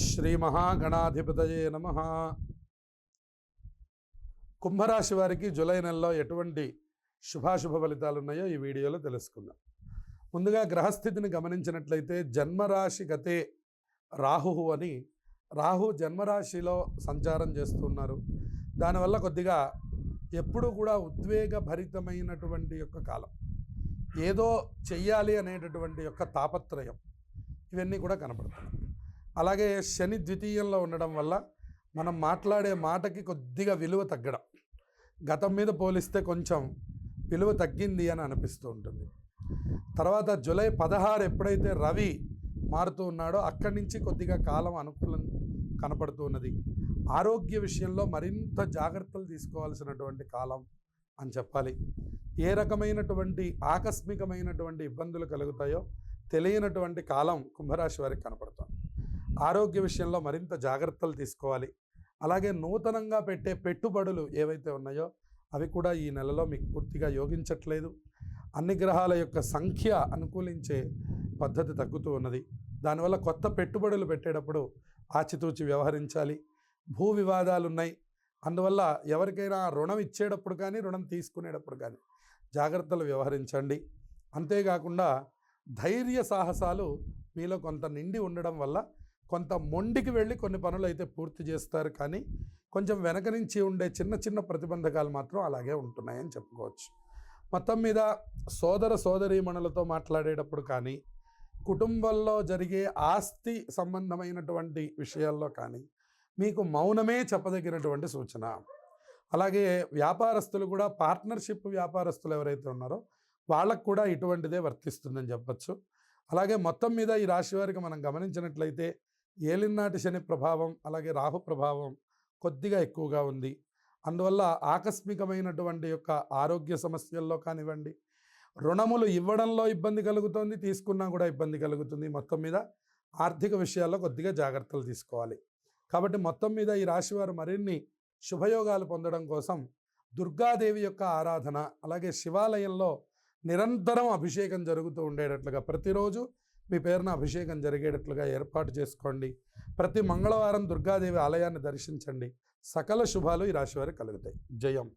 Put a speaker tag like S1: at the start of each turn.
S1: శ్రీ మహాగణాధిపతయే నమః. కుంభరాశి వారికి జూలై నెలలో ఎటువంటి శుభాశుభ ఫలితాలు ఉన్నాయో ఈ వీడియోలో తెలుసుకుందాం. ముందుగా గ్రహస్థితిని గమనించినట్లయితే జన్మరాశి గతే రాహు అని రాహు జన్మరాశిలో సంచారం చేస్తున్నారు. దానివల్ల కొద్దిగా ఎప్పుడూ కూడా ఉద్వేగభరితమైనటువంటి యొక్క కాలం, ఏదో చెయ్యాలి అనేటటువంటి యొక్క తాపత్రయం, ఇవన్నీ కూడా కనపడుతున్నాయి. అలాగే శని ద్వితీయంలో ఉండడం వల్ల మనం మాట్లాడే మాటకి కొద్దిగా విలువ తగ్గడం, గతం మీద పోలిస్తే కొంచెం విలువ తగ్గింది అని అనిపిస్తూ ఉంటుంది. తర్వాత జూలై 16 ఎప్పుడైతే రవి మారుతూ ఉన్నాడో అక్కడి నుంచి కొద్దిగా కాలం అనుకూలం కనపడుతూ ఉన్నది. ఆరోగ్య విషయంలో మరింత జాగ్రత్తలు తీసుకోవాల్సినటువంటి కాలం అని చెప్పాలి. ఏ రకమైనటువంటి ఆకస్మికమైనటువంటి ఇబ్బందులు కలుగుతాయో తెలియనటువంటి కాలం కుంభరాశి వారికి కనపడుతుంది. ఆరోగ్య విషయంలో మరింత జాగ్రత్తలు తీసుకోవాలి. అలాగే నూతనంగా పెట్టే పెట్టుబడులు ఏవైతే ఉన్నాయో అవి కూడా ఈ నెలలో మీకు పూర్తిగా యోగించట్లేదు. అన్ని గ్రహాల యొక్క సంఖ్య అనుకూలించే పద్ధతి తగ్గుతూ ఉన్నది. దానివల్ల కొత్త పెట్టుబడులు పెట్టేటప్పుడు ఆచితూచి వ్యవహరించాలి. భూ వివాదాలు ఉన్నాయి, అందువల్ల ఎవరికైనా రుణం ఇచ్చేటప్పుడు కానీ రుణం తీసుకునేటప్పుడు కానీ జాగ్రత్తలు వ్యవహరించండి. అంతేకాకుండా ధైర్య సాహసాలు మీలో కొంత నిండి ఉండడం వల్ల కొంత మొండికి వెళ్ళి కొన్ని పనులు అయితే పూర్తి చేస్తారు, కానీ కొంచెం వెనక నుంచి ఉండే చిన్న చిన్న ప్రతిబంధకాలు మాత్రం అలాగే ఉంటున్నాయని చెప్పుకోవచ్చు. మొత్తం మీద సోదర సోదరీమణులతో మాట్లాడేటప్పుడు కానీ, కుటుంబంలో జరిగే ఆస్తి సంబంధమైనటువంటి విషయాల్లో కానీ మీకు మౌనమే చెప్పదగినటువంటి సూచన. అలాగే వ్యాపారస్తులు కూడా, పార్ట్నర్షిప్ వ్యాపారస్తులు ఎవరైతే ఉన్నారో వాళ్ళకు కూడా ఇటువంటిదే వర్తిస్తుందని చెప్పచ్చు. అలాగే మొత్తం మీద ఈ రాశి వారికి మనం గమనించినట్లయితే ఏలినాటి శని ప్రభావం, అలాగే రాహు ప్రభావం కొద్దిగా ఎక్కువగా ఉంది. అందువల్ల ఆకస్మికమైనటువంటి యొక్క ఆరోగ్య సమస్యల్లో కానివ్వండి, రుణములు ఇవ్వడంలో ఇబ్బంది కలుగుతుంది, తీసుకున్నా కూడా ఇబ్బంది కలుగుతుంది. మొత్తం మీద ఆర్థిక విషయాల్లో కొద్దిగా జాగ్రత్తలు తీసుకోవాలి. కాబట్టి మొత్తం మీద ఈ రాశివారు మరిన్ని శుభయోగాలు పొందడం కోసం దుర్గాదేవి యొక్క ఆరాధన, అలాగే శివాలయంలో నిరంతరం అభిషేకం జరుగుతూ ఉండేటట్లుగా ప్రతిరోజు మీ పేరున అభిషేకం జరిగేటట్లుగా ఏర్పాటు చేసుకోండి. ప్రతి మంగళవారం దుర్గాదేవి ఆలయాన్ని దర్శించండి. సకల శుభాలు ఈ రాశివారికి కలుగుతాయి. జయం.